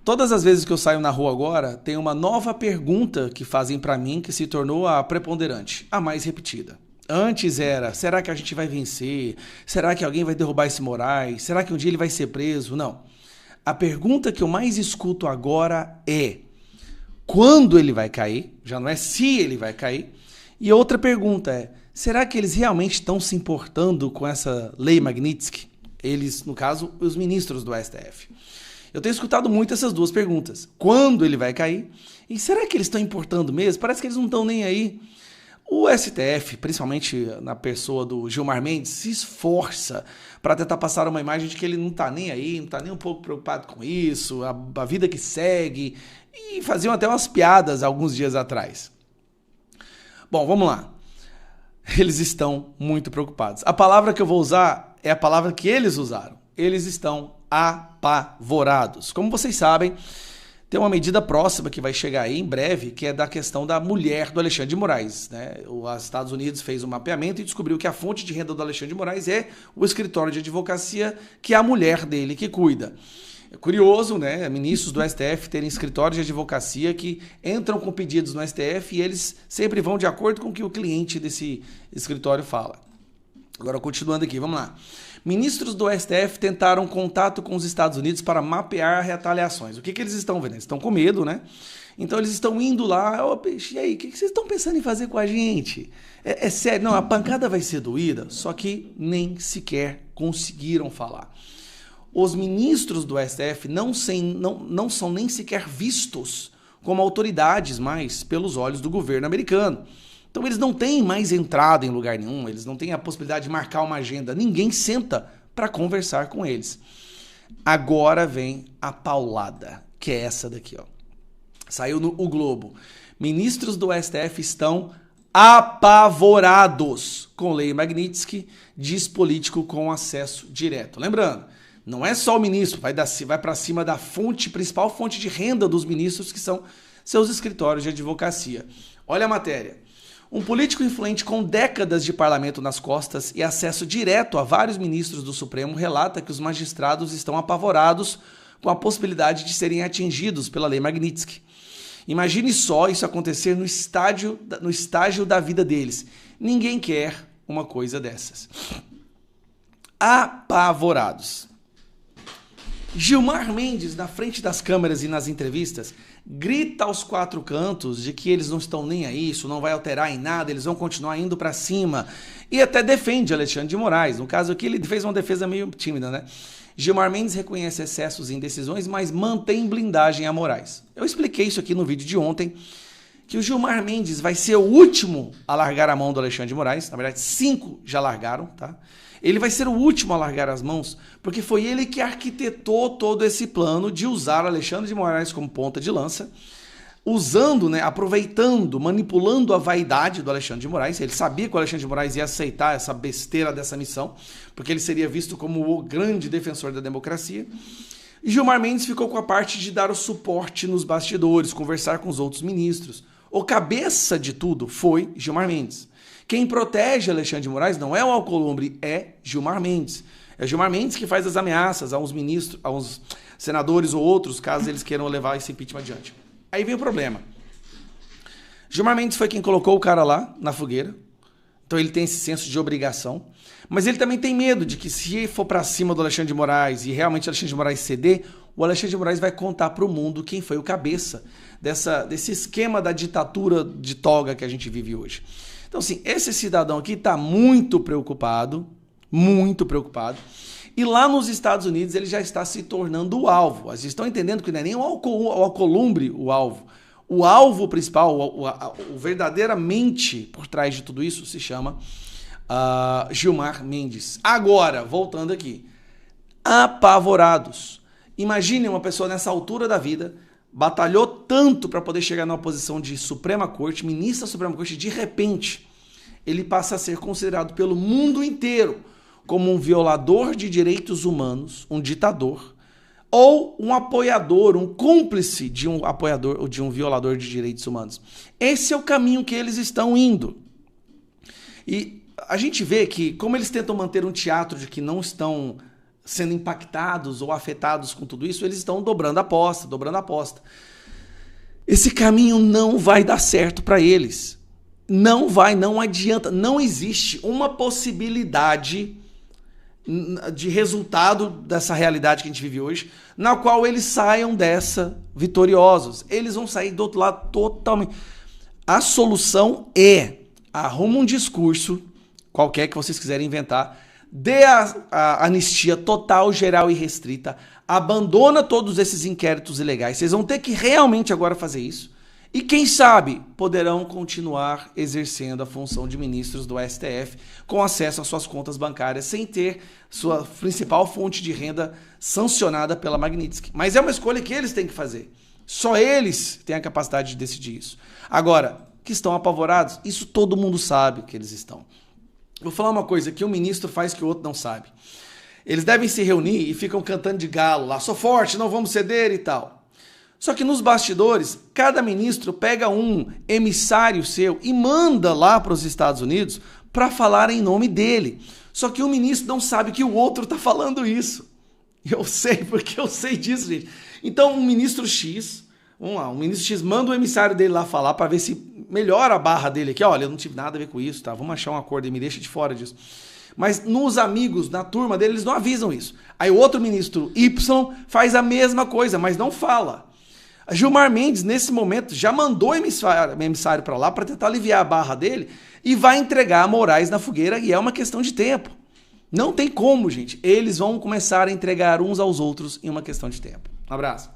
Todas as vezes que eu saio na rua agora, tem uma nova pergunta que fazem pra mim que se tornou a preponderante, a mais repetida. Antes era, será que a gente vai vencer? Será que alguém vai derrubar esse Moraes? Será que um dia ele vai ser preso? Não. A pergunta que eu mais escuto agora é quando ele vai cair? Já não é se ele vai cair. E outra pergunta é, será que eles realmente estão se importando com essa lei Magnitsky? Eles, no caso, os ministros do STF. Eu tenho escutado muito essas duas perguntas. Quando ele vai cair? E será que eles estão importando mesmo? Parece que eles não estão nem aí. O STF, principalmente na pessoa do Gilmar Mendes, se esforça para tentar passar uma imagem de que ele não está nem aí, não está nem um pouco preocupado com isso, a vida que segue, e faziam até umas piadas alguns dias atrás. Bom, vamos lá. Eles estão muito preocupados. A palavra que eu vou usar é a palavra que eles usaram. Eles estão apavorados. Como vocês sabem, tem uma medida próxima que vai chegar aí em breve, que é da questão da mulher do Alexandre de Moraes, né? Os Estados Unidos fez um mapeamento e descobriu que a fonte de renda do Alexandre de Moraes é o escritório de advocacia, que é a mulher dele que cuida. É curioso, né? Ministros do STF terem escritórios de advocacia que entram com pedidos no STF e eles sempre vão de acordo com o que o cliente desse escritório fala. Agora, continuando aqui, vamos lá. Ministros do STF tentaram contato com os Estados Unidos para mapear retaliações. O que eles estão vendo? Eles estão com medo, né? Então eles estão indo lá, e aí, o que vocês estão pensando em fazer com a gente? É sério, não, a pancada vai ser doída, só que nem sequer conseguiram falar. Os ministros do STF não são nem sequer vistos como autoridades mais pelos olhos do governo americano. Então eles não têm mais entrada em lugar nenhum, eles não têm a possibilidade de marcar uma agenda, ninguém senta para conversar com eles. Agora vem a paulada, que é essa daqui, ó. Saiu no O Globo. Ministros do STF estão apavorados com lei Magnitsky, diz político com acesso direto. Lembrando, não é só o ministro, vai para cima da principal fonte de renda dos ministros, que são seus escritórios de advocacia. Olha a matéria. Um político influente com décadas de parlamento nas costas e acesso direto a vários ministros do Supremo relata que os magistrados estão apavorados com a possibilidade de serem atingidos pela lei Magnitsky. Imagine só isso acontecer no estágio da vida deles. Ninguém quer uma coisa dessas. Apavorados. Gilmar Mendes, na frente das câmeras e nas entrevistas, grita aos quatro cantos de que eles não estão nem a isso, não vai alterar em nada, eles vão continuar indo para cima. E até defende Alexandre de Moraes. No caso aqui, ele fez uma defesa meio tímida, né? Gilmar Mendes reconhece excessos em decisões, mas mantém blindagem a Moraes. Eu expliquei isso aqui no vídeo de ontem, que o Gilmar Mendes vai ser o último a largar a mão do Alexandre de Moraes. Na verdade, 5 já largaram, tá? Ele vai ser o último a largar as mãos, porque foi ele que arquitetou todo esse plano de usar Alexandre de Moraes como ponta de lança, usando, né, aproveitando, manipulando a vaidade do Alexandre de Moraes. Ele sabia que o Alexandre de Moraes ia aceitar essa besteira dessa missão, porque ele seria visto como o grande defensor da democracia. E Gilmar Mendes ficou com a parte de dar o suporte nos bastidores, conversar com os outros ministros. O cabeça de tudo foi Gilmar Mendes. Quem protege Alexandre de Moraes não é o Alcolumbre, é Gilmar Mendes. É Gilmar Mendes que faz as ameaças aos ministros, aos senadores ou outros, caso eles queiram levar esse impeachment adiante. Aí vem o problema. Gilmar Mendes foi quem colocou o cara lá na fogueira, então ele tem esse senso de obrigação, mas ele também tem medo de que se for para cima do Alexandre de Moraes e realmente o Alexandre de Moraes ceder, o Alexandre de Moraes vai contar para o mundo quem foi o cabeça desse esquema da ditadura de toga que a gente vive hoje. Então, assim, esse cidadão aqui está muito preocupado, e lá nos Estados Unidos ele já está se tornando o alvo. Vocês estão entendendo que não é nem o Alcolumbre o alvo. O alvo principal, o verdadeiramente por trás de tudo isso, se chama Gilmar Mendes. Agora, voltando aqui, apavorados. Imagine uma pessoa nessa altura da vida, batalhou tanto para poder chegar numa posição de Suprema Corte, ministro da Suprema Corte, de repente, ele passa a ser considerado pelo mundo inteiro como um violador de direitos humanos, um ditador, ou um apoiador, um cúmplice de um apoiador ou de um violador de direitos humanos. Esse é o caminho que eles estão indo. E a gente vê que, como eles tentam manter um teatro de que não estão sendo impactados ou afetados com tudo isso, eles estão dobrando a aposta, dobrando a aposta. Esse caminho não vai dar certo para eles. Não vai, não adianta. Não existe uma possibilidade de resultado dessa realidade que a gente vive hoje, na qual eles saiam dessa vitoriosos. Eles vão sair do outro lado totalmente. A solução é: arruma um discurso, qualquer que vocês quiserem inventar, dê a anistia total, geral e restrita, abandona todos esses inquéritos ilegais. Vocês vão ter que realmente agora fazer isso. E quem sabe poderão continuar exercendo a função de ministros do STF com acesso às suas contas bancárias sem ter sua principal fonte de renda sancionada pela Magnitsky. Mas é uma escolha que eles têm que fazer. Só eles têm a capacidade de decidir isso. Agora, que estão apavorados, isso todo mundo sabe que eles estão. Vou falar uma coisa que um ministro faz que o outro não sabe. Eles devem se reunir e ficam cantando de galo lá, sou forte, não vamos ceder e tal. Só que nos bastidores, cada ministro pega um emissário seu e manda lá para os Estados Unidos para falar em nome dele. Só que o ministro não sabe que o outro está falando isso. Eu sei, porque eu sei disso, gente. Então, um ministro X, vamos lá, um ministro X manda o emissário dele lá falar para ver se melhora a barra dele aqui. Olha, eu não tive nada a ver com isso, tá? Vamos achar um acordo e me deixa de fora disso. Mas nos amigos, na turma dele, eles não avisam isso. Aí o outro ministro Y faz a mesma coisa, mas não fala. A Gilmar Mendes, nesse momento, já mandou emissário para lá para tentar aliviar a barra dele e vai entregar a Moraes na fogueira, e é uma questão de tempo. Não tem como, gente. Eles vão começar a entregar uns aos outros em uma questão de tempo. Um abraço.